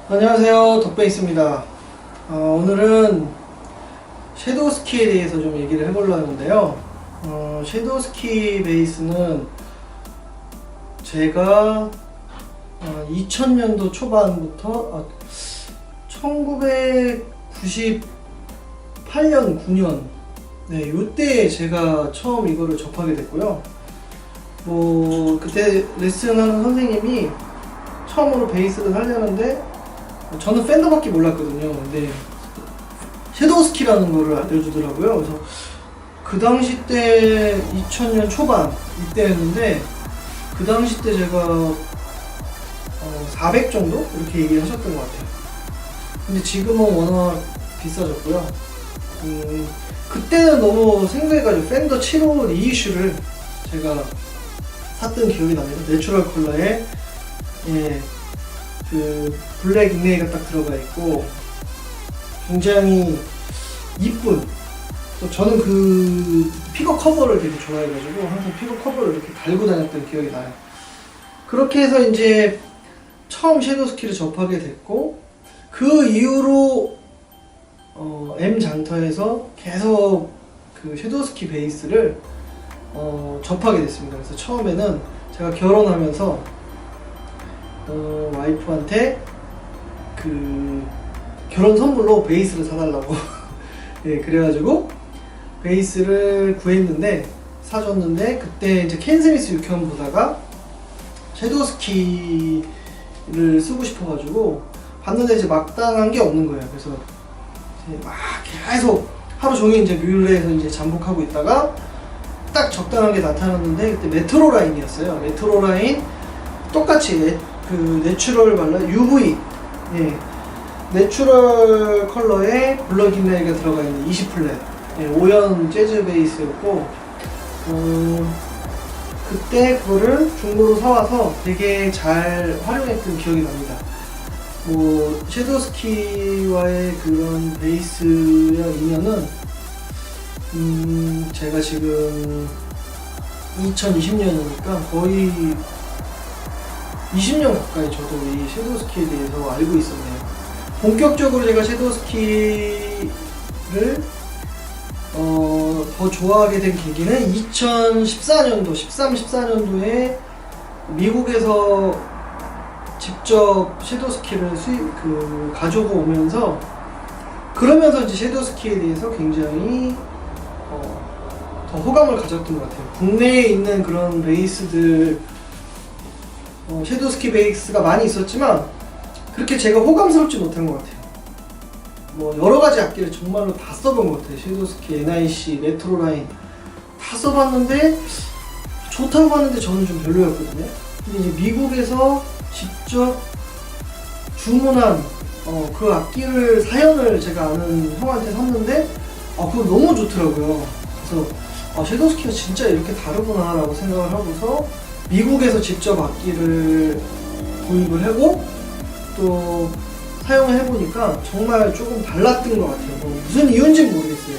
안녕하세요, 덕베이스입니다. 오늘은 섀도우스키에 대해서 좀 얘기를 해보려고 하는데요. 섀도우스키 베이스는 제가 2000년도 초반부터 1998년, 9년 요때 제가 처음 이거를 접하게 됐고요. 그때 레슨하는 선생님이 처음으로 베이스를 하려는데 저는 팬더밖에 몰랐거든요. 근데 섀도우스키라는 거를 알려주더라고요. 그래서 그 당시 때 2000년 초반 이때였는데 그 당시 때 제가 400 정도 이렇게 얘기하셨던 것 같아요. 근데 지금은 워낙 비싸졌고요. 그때는 너무 생소해가지고 팬더 7호 리이슈를 제가 샀던 기억이 납니다. 내추럴 컬러에 그 블랙 인레이가 딱 들어가 있고 굉장히 이쁜, 또 저는 그 픽업 커버를 되게 좋아해가지고 항상 픽업 커버를 이렇게 달고 다녔던 기억이 나요. 그렇게 해서 이제 처음 섀도우스키를 접하게 됐고, 그 이후로 M 장터에서 계속 그 섀도우스키 베이스를 접하게 됐습니다. 그래서 처음에는 제가 결혼하면서 와이프한테 그 결혼 선물로 베이스를 사달라고 그래가지고 베이스를 구했는데, 사줬는데, 그때 이제 켄 스미스 유쾌한 보다가 섀도우스키를 쓰고 싶어가지고 봤는데 이제 마땅한 게 없는 거예요. 그래서 이제 막 계속 하루 종일 이제 뮬레에서 이제 잠복하고 있다가 딱 적당한 게 나타났는데, 그때 메트로 라인이었어요. 메트로 라인 똑같이 그 내추럴 발라 UV 내추럴 컬러에 블럭 인라이가 들어가 있는 20플랫 5연 재즈 베이스였고, 그때 그거를 중고로 사와서 되게 잘 활용했던 기억이 납니다. 섀도우스키와의 그런 베이스와 인연은 제가 지금 2020년이니까 거의 20년 가까이 저도 이 섀도우스키에 대해서 알고 있었네요. 본격적으로 제가 섀도우스키를 더 좋아하게 된 계기는 2014년도, 14년도에 미국에서 직접 섀도우스키를 가지고 오면서, 그러면서 이제 섀도우스키에 대해서 굉장히 더 호감을 가졌던 것 같아요. 국내에 있는 그런 베이스들, 섀도우스키 베이스가 많이 있었지만 그렇게 제가 호감스럽지 못한 것 같아요. 여러 가지 악기를 정말로 다 써본 것 같아요. 섀도우스키, NIC, 메트로라인 다 써봤는데 좋다고 하는데 저는 좀 별로였거든요. 근데 이제 미국에서 직접 주문한 그 악기를, 사연을 제가 아는 형한테 샀는데 그거 너무 좋더라고요. 그래서 섀도우스키가 진짜 이렇게 다르구나 라고 생각을 하고서 미국에서 직접 악기를 구입을 하고 또 사용을 해보니까 정말 조금 달랐던 것 같아요. 무슨 이유인지는 모르겠어요.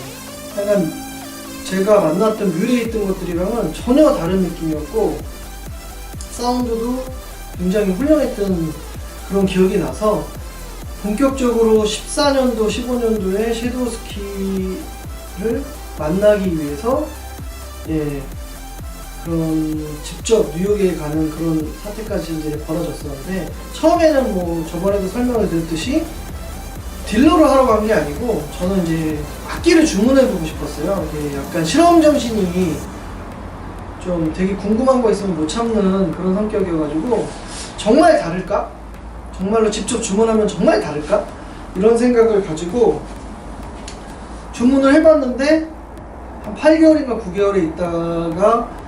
약간 제가 만났던 뮤에 있던 것들이랑은 전혀 다른 느낌이었고, 사운드도 굉장히 훌륭했던 그런 기억이 나서 본격적으로 14년도, 15년도에 섀도우스키를 만나기 위해서 그런 직접 뉴욕에 가는 그런 사태까지 이제 벌어졌었는데, 처음에는 저번에도 설명을 드렸듯이 딜러를 하러 간 게 아니고 저는 이제 악기를 주문해보고 싶었어요. 이게 약간 실험 정신이 좀 되게 궁금한 거 있으면 못 참는 그런 성격이어가지고, 정말 다를까? 정말로 직접 주문하면 정말 다를까? 이런 생각을 가지고 주문을 해봤는데 한 8개월인가 9개월에 있다가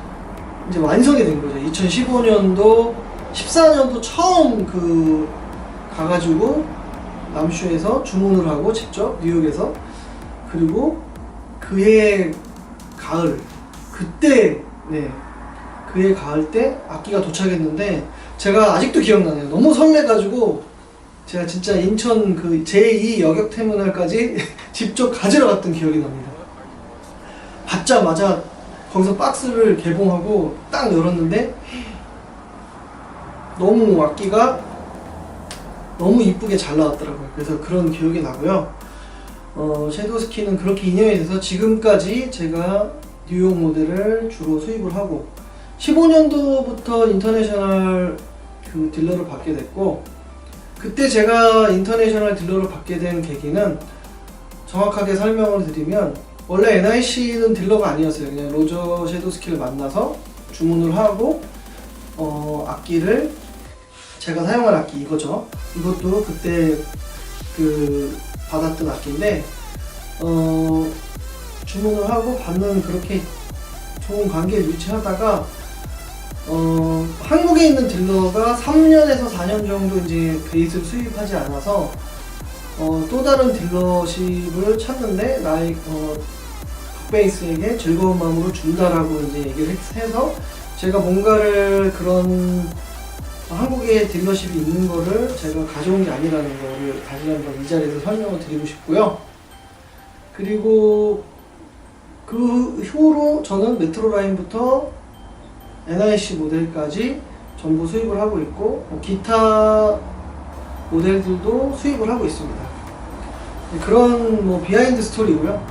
이제 완성이 된 거죠. 2015년도, 14년도 처음 가가지고 남슈에서 주문을 하고 직접 뉴욕에서, 그리고 그해 가을, 그해 가을 때 악기가 도착했는데 제가 아직도 기억나네요. 너무 설레가지고 제가 진짜 인천 그 제2 여객터미널까지 직접 가지러 갔던 기억이 납니다. 받자마자 거기서 박스를 개봉하고 딱 열었는데 너무 악기가 너무 이쁘게 잘 나왔더라고요. 그래서 그런 기억이 나고요. 섀도우스키는 그렇게 인연이 돼서 지금까지 제가 뉴욕 모델을 주로 수입을 하고 15년도부터 인터내셔널 그 딜러를 받게 됐고, 그때 제가 인터내셔널 딜러를 받게 된 계기는 정확하게 설명을 드리면, 원래 NIC는 딜러가 아니었어요. 그냥 로저 섀도우스키를 만나서 주문을 하고 악기를, 제가 사용할 악기 이거죠. 이것도 그때 그 받았던 악기인데 주문을 하고 받는, 그렇게 좋은 관계를 유지하다가 한국에 있는 딜러가 3년에서 4년 정도 이제 베이스를 수입하지 않아서 또 다른 딜러십을 찾는데 나의 bắc베이스에게 즐거운 마음으로 준다라고 이제 얘기를 해서, 제가 뭔가를 그런 한국에 딜러십이 있는 거를 제가 가져온 게 아니라는 거를 다시 한번 이 자리에서 설명을 드리고 싶고요. 그리고 그 후로 저는 메트로라인부터 NIC 모델까지 전부 수입을 하고 있고, 기타 모델들도 수입을 하고 있습니다. 그런 비하인드 스토리고요.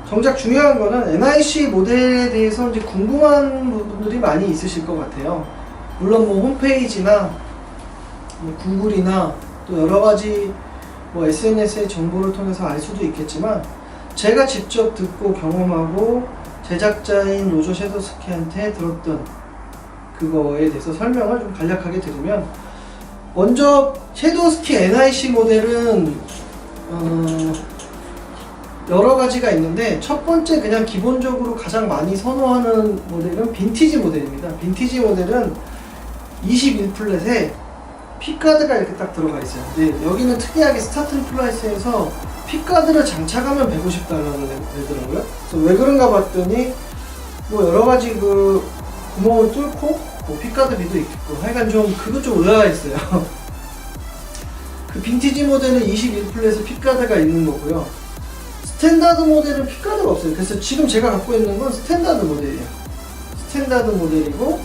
정작 중요한 거는 NIC 모델에 대해서 이제 궁금한 부분들이 많이 있으실 것 같아요. 물론 홈페이지나 구글이나 또 여러 가지 SNS의 정보를 통해서 알 수도 있겠지만, 제가 직접 듣고 경험하고 제작자인 로저 섀도우스키한테 들었던 그거에 대해서 설명을 좀 간략하게 드리면, 먼저 섀도우스키 NIC 모델은 여러 가지가 있는데, 첫 번째 그냥 기본적으로 가장 많이 선호하는 모델은 빈티지 모델입니다. 빈티지 모델은 21플랫에 픽가드가 이렇게 딱 들어가 있어요. 근데 여기는 특이하게 스타팅 플라이스에서 픽가드를 장착하면 $150를 내더라고요. 그래서 왜 그런가 봤더니 여러 가지 그 구멍을 뚫고 픽가드 비도 있고, 하여간 그거 좀 의아했어요. 그 빈티지 모델은 21플랫에 픽가드가 있는 거고요. 스탠다드 모델은 픽가드가 없어요. 그래서 지금 제가 갖고 있는 건 스탠다드 모델이에요. 스탠다드 모델이고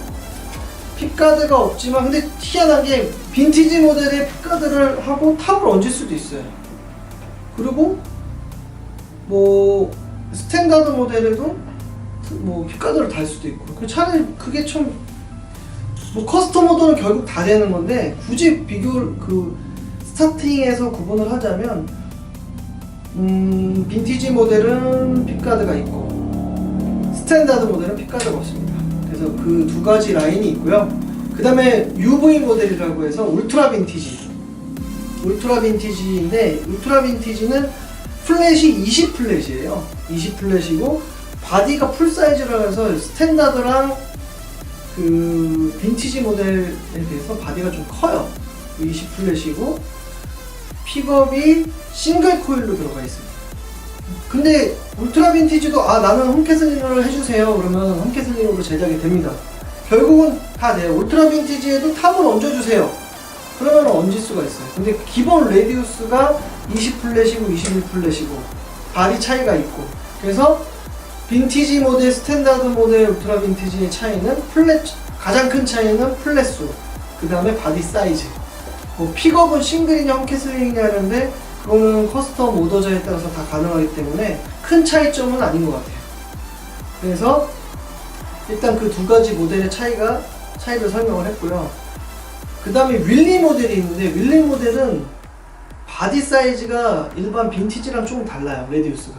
픽가드가 없지만, 근데 희한한 게 빈티지 모델에 픽가드를 하고 탑을 얹을 수도 있어요. 그리고 스탠다드 모델에도 픽가드를 달 수도 있고, 차라리 그게 좀 커스텀 오더는 결국 다 되는 건데, 굳이 스타팅에서 구분을 하자면 빈티지 모델은 픽가드가 있고 스탠다드 모델은 픽가드가 없습니다. 그래서 그 두 가지 라인이 있고요. 그 다음에 UV 모델이라고 해서 울트라 빈티지인데, 울트라 빈티지는 플랫이 20플랫이에요. 20플랫이고 바디가 풀사이즈라 해서 스탠다드랑 그 빈티지 모델에 비해서 바디가 좀 커요. 20플랫이고 픽업이 싱글 코일로 들어가 있습니다. 근데 울트라 빈티지도 나는 홈캐슬링을 해주세요 그러면 홈캐슬링으로 제작이 됩니다. 결국은 다 돼요. 울트라 빈티지에도 탑을 얹어주세요 그러면 얹을 수가 있어요. 근데 기본 레디우스가 20플랫이고 21플랫이고 바디 차이가 있고, 그래서 빈티지 모델, 스탠다드 모델, 울트라 빈티지의 차이는 가장 큰 차이는 플랫 수, 그 다음에 바디 사이즈. 픽업은 싱글이냐 홈캐슬링이냐 하는데 그거는 커스텀 오더자에 따라서 다 가능하기 때문에 큰 차이점은 아닌 것 같아요. 그래서 일단 그 두 가지 모델의 차이를 설명을 했고요. 그 다음에 윌리 모델이 있는데, 윌리 모델은 바디 사이즈가 일반 빈티지랑 조금 달라요, 레디우스가.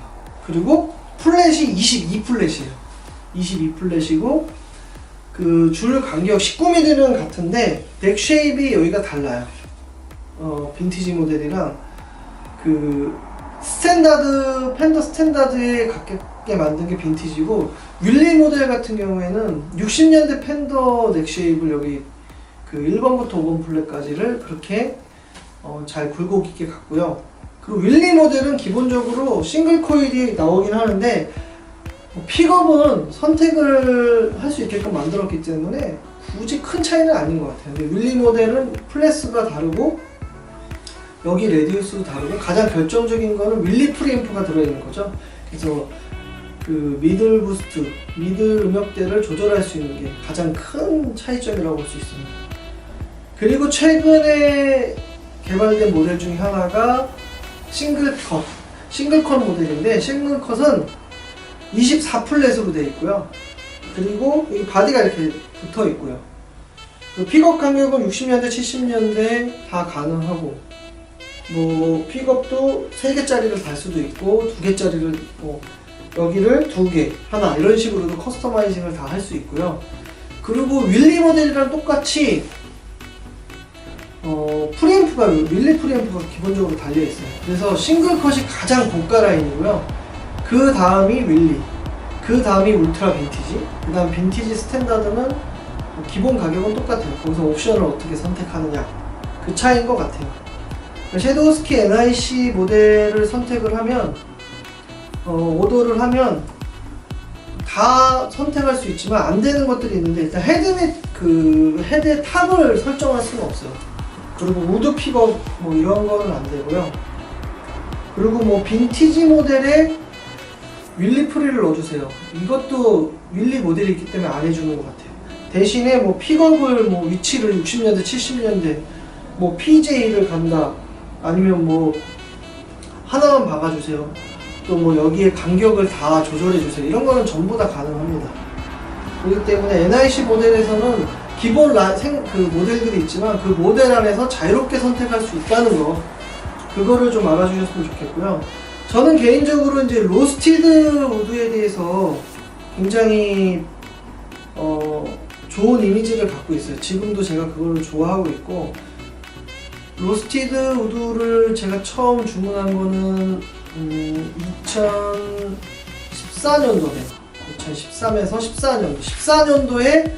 그리고 플랫이 22플랫이에요. 22플랫이고 그 줄 간격 19mm는 같은데 넥 쉐입이 여기가 달라요. 빈티지 모델이랑 그 스탠다드, 펜더 스탠다드에 가깝게 만든 게 빈티지고, 윌리 모델 같은 경우에는 60년대 펜더 넥 쉐입을 여기 그 1번부터 5번 플랫까지를 그렇게 잘 굴곡 있게 갔고요. 그리고 윌리 모델은 기본적으로 싱글 코일이 나오긴 하는데 픽업은 선택을 할 수 있게끔 만들었기 때문에 굳이 큰 차이는 아닌 것 같아요. 근데 윌리 모델은 플랫수가 다르고 여기 레디우스도 다르고, 가장 결정적인 거는 윌리 프리앰프가 들어있는 거죠. 그래서 그 미들 부스트, 미들 음역대를 조절할 수 있는 게 가장 큰 차이점이라고 볼 수 있습니다. 그리고 최근에 개발된 모델 중에 하나가 싱글컷 모델인데, 싱글컷은 24플랫으로 되어 있고요. 그리고 이 바디가 이렇게 붙어 있고요. 그 픽업 간격은 60년대, 70년대 다 가능하고, 뭐 픽업도 3개짜리를 달 수도 있고 2개짜리를 여기를 2개, 하나 이런 식으로도 커스터마이징을 다 할 수 있고요. 그리고 윌리 모델이랑 똑같이 프리앰프가 윌리 프리앰프가 기본적으로 달려 있어요. 그래서 싱글컷이 가장 고가 라인이고요. 그 다음이 윌리, 그 다음이 울트라 빈티지, 그 다음 빈티지 스탠다드는 기본 가격은 똑같아요. 거기서 옵션을 어떻게 선택하느냐, 그 차이인 것 같아요. 섀도우스키 NIC 모델을 선택을 하면 오더를 하면 다 선택할 수 있지만 안 되는 것들이 있는데, 일단 헤드의 탑을 설정할 수는 없어요. 그리고 우드 픽업 뭐 이런 거는 안 되고요. 그리고 뭐 빈티지 모델에 윌리 프리를 넣어주세요. 이것도 윌리 모델이 있기 때문에 안 해주는 것 같아요. 대신에 뭐 픽업을 뭐 위치를 60년대, 70년대 뭐 PJ를 간다, 아니면 뭐 하나만 박아주세요, 또 뭐 여기에 간격을 다 조절해주세요, 이런 거는 전부 다 가능합니다. 그렇기 때문에 NIC 모델에서는 기본 그 모델들이 있지만 그 모델 안에서 자유롭게 선택할 수 있다는 거, 그거를 좀 알아주셨으면 좋겠고요. 저는 개인적으로 이제 로스티드 우드에 대해서 굉장히 좋은 이미지를 갖고 있어요. 지금도 제가 그걸 좋아하고 있고, 로스티드 우드를 제가 처음 주문한 거는 2014년도에 2013에서 14년도에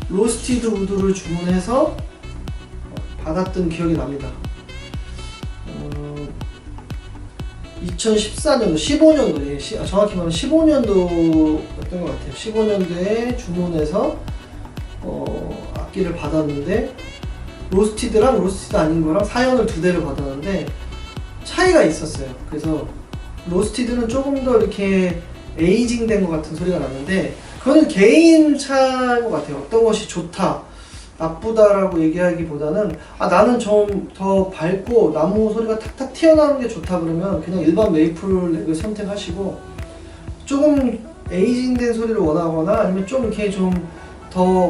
로스티드 우드를 주문해서 받았던 기억이 납니다. 2014년도, 15년도, 정확히 말하면 15년도였던 것 같아요. 15년도에 주문해서 악기를 받았는데, 로스티드랑 로스티드 아닌 거랑 사연을 2대를 받았는데 차이가 있었어요. 그래서 로스티드는 조금 더 이렇게 에이징 된 것 같은 소리가 났는데, 그거는 개인 차인 것 같아요. 어떤 것이 좋다, 나쁘다라고 얘기하기보다는 나는 좀 더 밝고 나무 소리가 탁탁 튀어나오는 게 좋다 그러면 그냥 일반 메이플 넥을 선택하시고, 조금 에이징된 소리를 원하거나 아니면 좀 이렇게 좀 더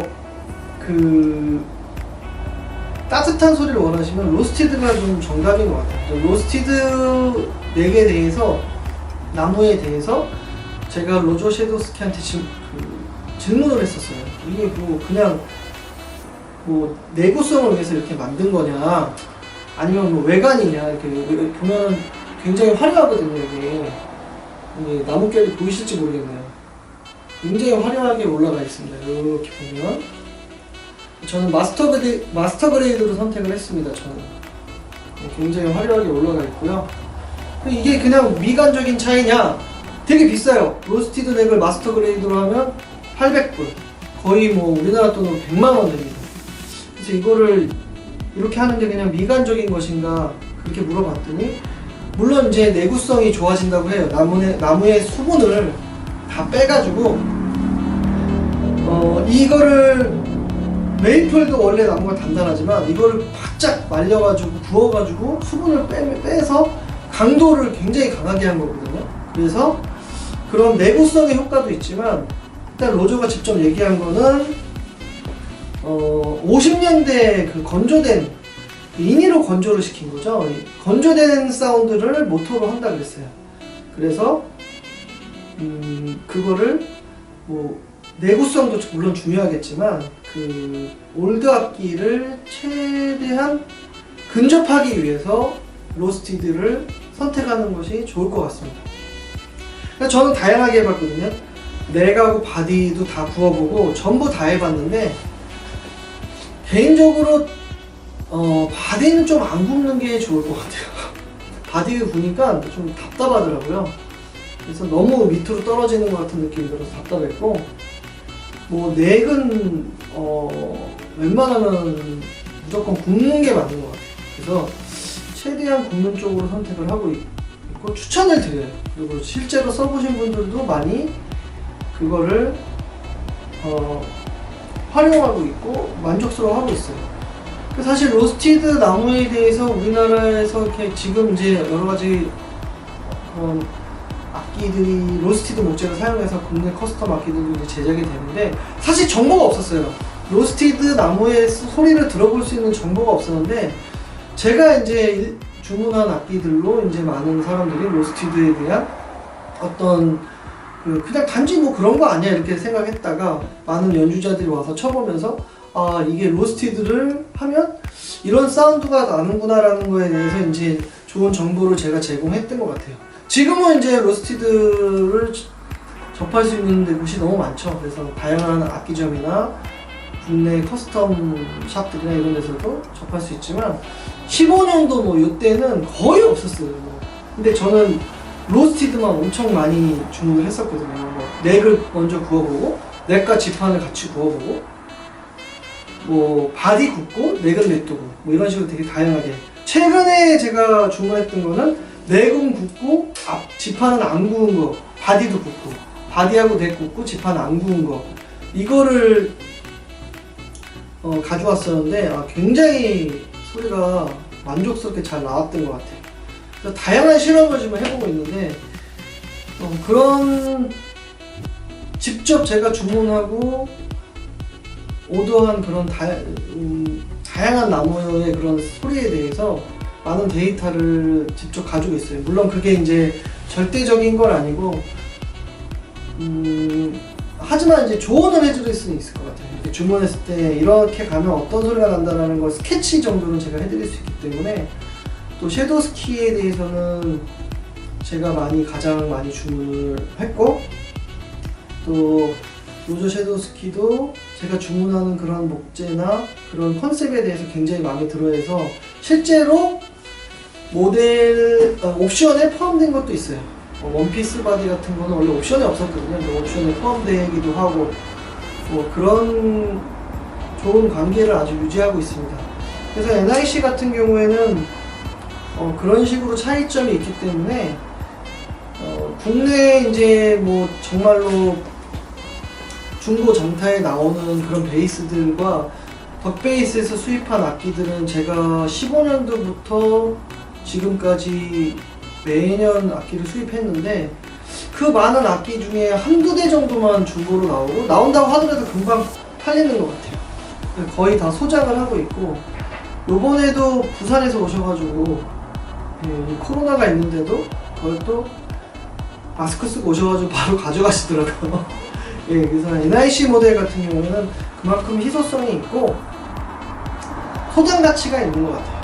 따뜻한 소리를 원하시면 로스티드가 좀 정답인 것 같아요. 로스티드 넥에 대해서, 나무에 대해서 제가 로저 섀도우스키한테 질문을 했었어요. 이게 그냥 내구성을 위해서 이렇게 만든 거냐, 아니면 외관이냐. 이렇게 보면은 굉장히 화려하거든요. 이게 나뭇결이 보이실지 모르겠네요. 굉장히 화려하게 올라가 있습니다. 이렇게 보면 저는 마스터 그레이드로 선택을 했습니다. 저는 굉장히 화려하게 올라가 있고요. 이게 그냥 미관적인 차이냐? 되게 비싸요. 로스티드 넥을 마스터 그레이드로 하면 800불, 거의 뭐 우리나라 돈으로 100만원 됩니다. 그래서 이거를 이렇게 하는 게 그냥 미관적인 것인가 그렇게 물어봤더니, 물론 이제 내구성이 좋아진다고 해요. 나무의 수분을 다 빼가지고 이거를, 메이플도 원래 나무가 단단하지만 이거를 바짝 말려가지고 구워가지고 수분을 빼서 강도를 굉장히 강하게 한 거거든요. 그래서 그런 내구성의 효과도 있지만, 일단 로저가 직접 얘기한 거는 50년대 그 건조된, 인위로 건조를 시킨 거죠. 건조된 사운드를 모토로 한다 그랬어요. 그래서 그거를 뭐 내구성도 물론 중요하겠지만 그 올드 악기를 최대한 근접하기 위해서 로스티드를 선택하는 것이 좋을 것 같습니다. 저는 다양하게 해봤거든요. 넥하고 바디도 다 구워보고 전부 다 해봤는데, 개인적으로 바디는 좀 안 굽는 게 좋을 것 같아요. 바디를 구니까 좀 답답하더라고요. 그래서 너무 밑으로 떨어지는 것 같은 느낌이 들어서 답답했고, 뭐 넥은 웬만하면 무조건 굽는 게 맞는 것 같아요. 그래서 최대한 굽는 쪽으로 선택을 하고 있고 추천을 드려요. 그리고 실제로 써보신 분들도 많이 그거를 활용하고 있고 만족스러워하고 있어요. 사실 로스티드 나무에 대해서 우리나라에서 이렇게 지금 이제 여러 가지 악기들이 로스티드 목재를 사용해서 국내 커스텀 악기들도 이제 제작이 되는데 사실 정보가 없었어요. 로스티드 나무의 소리를 들어볼 수 있는 정보가 없었는데 제가 이제 주문한 악기들로 이제 많은 사람들이 로스티드에 대한 어떤 그냥 단지 뭐 그런 거 아니야 이렇게 생각했다가 많은 연주자들이 와서 쳐보면서 아 이게 로스티드를 하면 이런 사운드가 나는구나 라는 거에 대해서 이제 좋은 정보를 제가 제공했던 것 같아요. 지금은 이제 로스티드를 접할 수 있는 곳이 너무 많죠. 그래서 다양한 악기점이나 국내 커스텀 샵들이나 이런 데서도 접할 수 있지만 15년도 뭐 이때는 거의 없었어요. 근데 저는 로스티드만 엄청 많이 주문을 했었거든요. 넥을 먼저 구워보고 넥과 지판을 같이 구워보고 뭐 바디 굽고 넥은 냅두고 뭐 이런 식으로 되게 다양하게. 최근에 제가 주문했던 거는 넥은 굽고 지판은 안 구운 거, 바디도 굽고 바디하고 넥 굽고 지판 안 구운 거 이거를 가져왔었는데 굉장히 소리가 만족스럽게 잘 나왔던 것 같아요. 그래서 다양한 실험을 지금 해보고 있는데 그런 직접 제가 주문하고 오더한 그런 다양한 나무의 그런 소리에 대해서 많은 데이터를 직접 가지고 있어요. 물론 그게 이제 절대적인 건 아니고 하지만 이제 조언을 해줄 수는 있을 것 같아요. 이렇게 주문했을 때 이렇게 가면 어떤 소리가 난다는 걸 스케치 정도는 제가 해드릴 수 있기 때문에 또 섀도우스키에 대해서는 제가 가장 많이 주문을 했고 또 로저 섀도우스키도 제가 주문하는 그런 목재나 그런 컨셉에 대해서 굉장히 마음에 들어해서 실제로 모델 옵션에 포함된 것도 있어요. 원피스 바디 같은 거는 원래 옵션에 없었거든요. 근데 옵션에 포함되기도 하고 뭐 그런 좋은 관계를 아주 유지하고 있습니다. 그래서 NIC 같은 경우에는 그런 식으로 차이점이 있기 때문에 국내 이제 뭐 정말로 중고 장타에 나오는 그런 베이스들과 덕베이스에서 수입한 악기들은 제가 15년도부터 지금까지 매년 악기를 수입했는데 그 많은 악기 중에 한두 대 정도만 중고로 나온다고 하더라도 금방 팔리는 것 같아요. 거의 다 소장을 하고 있고 요번에도 부산에서 오셔가지고 이 코로나가 있는데도 그걸 또 마스크 쓰고 오셔가지고 바로 가져가시더라고요. 예, 그래서 NIC 모델 같은 경우에는 그만큼 희소성이 있고 소장 가치가 있는 것 같아요.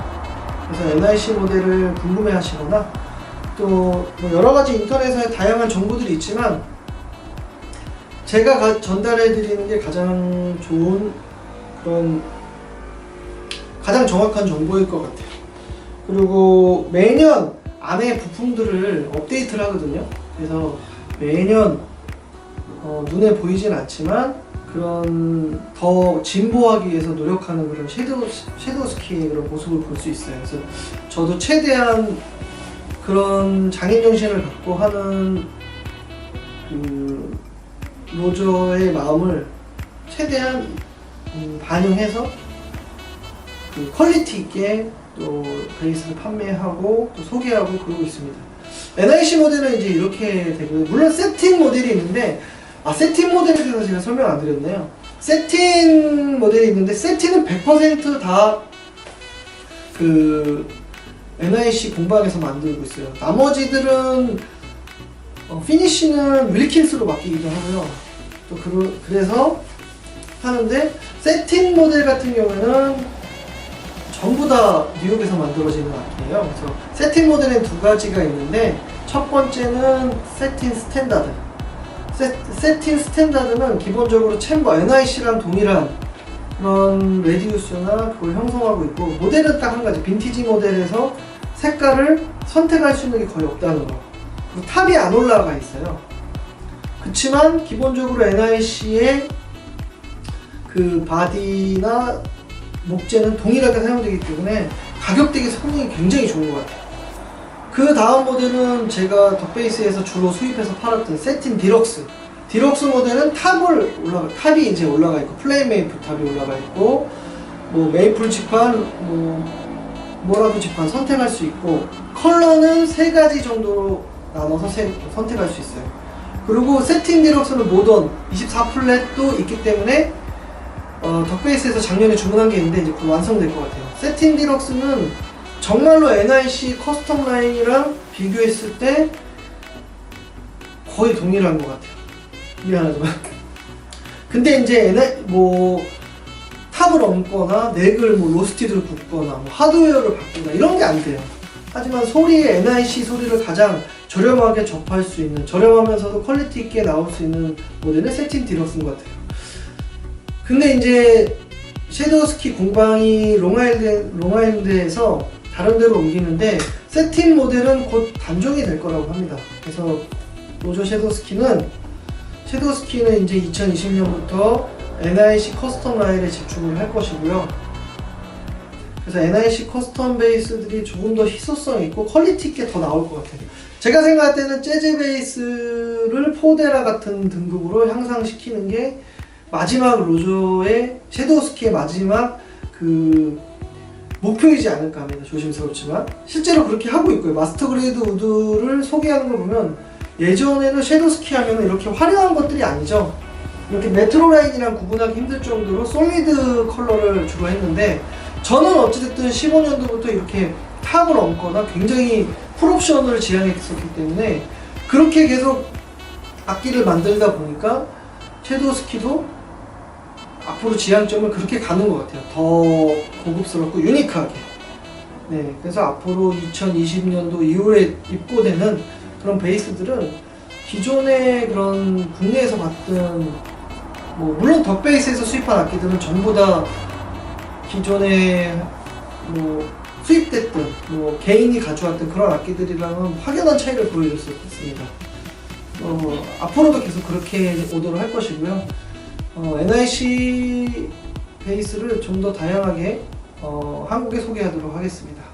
그래서 NIC 모델을 궁금해 하시거나 또 뭐 여러 가지 인터넷에 다양한 정보들이 있지만 제가 전달해 드리는 게 가장 좋은 그런 가장 정확한 정보일 것 같아요. 그리고 매년 안에 부품들을 업데이트를 하거든요. 그래서 매년 눈에 보이진 않지만 그런 더 진보하기 위해서 노력하는 그런 섀도우스키의 그런 모습을 볼 수 있어요. 그래서 저도 최대한 그런 장인 정신을 갖고 하는 그 로저의 마음을 최대한 반영해서 그 퀄리티 있게 또 베이스를 판매하고 또 소개하고 그러고 있습니다. NIC 모델은 이제 이렇게 되고요. 물론 세팅 모델이 있는데 세팅 모델에 대해서 제가 설명 안 드렸네요. 세팅 모델이 있는데 세팅은 100% 다 그 NIC 공방에서 만들고 있어요. 나머지들은 피니쉬는 윌킨스로 맡기기도 하고요. 또 그래서 하는데 세팅 모델 같은 경우에는 전부 다 뉴욕에서 만들어지는 악기예요. 그래서 세팅 모델엔 두 가지가 있는데 첫 번째는 세팅 스탠다드. 세팅 스탠다드는 기본적으로 챔버 NIC랑 동일한 그런 레디우스나 그걸 형성하고 있고 모델은 딱 한 가지 빈티지 모델에서 색깔을 선택할 수 있는 게 거의 없다는 거. 그리고 탑이 안 올라가 있어요. 그렇지만 기본적으로 NIC의 그 바디나 목재는 동일하게 사용되기 때문에 가격대가 성능이 굉장히 좋은 것 같아요. 그 다음 모델은 제가 덕베이스에서 주로 수입해서 팔았던 세틴 디럭스. 디럭스 모델은 탑이 이제 올라가 있고 플레이메이프 탑이 올라가 있고 뭐 메이플 지판, 뭐라도 지판 선택할 수 있고, 컬러는 3가지 정도로 나눠서 선택할 수 있어요. 그리고 세팅 디럭스는 모던 24플랫도 있기 때문에 덕베이스에서 작년에 주문한 게 있는데 이제 곧 완성될 것 같아요. 세팅 디럭스는 정말로 NIC 커스텀 라인이랑 비교했을 때 거의 동일한 것 같아요. 미안하지만. 근데 이제 탑을 얹거나 넥을 로스티드를 굽거나 하드웨어를 바꾸거나 이런 게 안 돼요. 하지만 소리의 NIC 소리를 가장 저렴하게 접할 수 있는, 저렴하면서도 퀄리티 있게 나올 수 있는 모델은 세팅 디럭스인 것 같아요. 근데 이제 섀도우스키 공방이 롱아일랜드에서 다른 데로 옮기는데 세팅 모델은 곧 단종이 될 거라고 합니다. 그래서 로저 섀도우스키는 이제 2020년부터 NIC 커스텀 라인에 집중을 할 것이고요. 그래서 NIC 커스텀 베이스들이 조금 더 희소성 있고 퀄리티 있게 더 나올 것 같아요. 제가 생각할 때는 재즈 베이스를 포데라 같은 등급으로 향상시키는 게 마지막 로저의 섀도우스키의 마지막 그 목표이지 않을까 합니다. 조심스럽지만 실제로 그렇게 하고 있고요. 마스터 그레이드 우드를 소개하는 걸 보면 예전에는 섀도우스키 하면 이렇게 화려한 것들이 아니죠. 이렇게 메트로 라인이랑 구분하기 힘들 정도로 솔리드 컬러를 주로 했는데, 저는 어찌됐든 15년도부터 이렇게 탑을 얹거나 굉장히 풀옵션을 지향했었기 때문에 그렇게 계속 악기를 만들다 보니까 섀도우스키도 앞으로 지향점을 그렇게 가는 것 같아요. 더 고급스럽고 유니크하게. 네, 그래서 앞으로 2020년도 이후에 입고되는 그런 베이스들은 기존의 그런 국내에서 봤던 물론 덕베이스에서 수입한 악기들은 전부 다 기존에 수입됐던 개인이 가져왔던 그런 악기들이랑은 확연한 차이를 보여줬었습니다. 앞으로도 계속 그렇게 오더를 할 것이고요. NIC 베이스를 좀 더 다양하게 한국에 소개하도록 하겠습니다.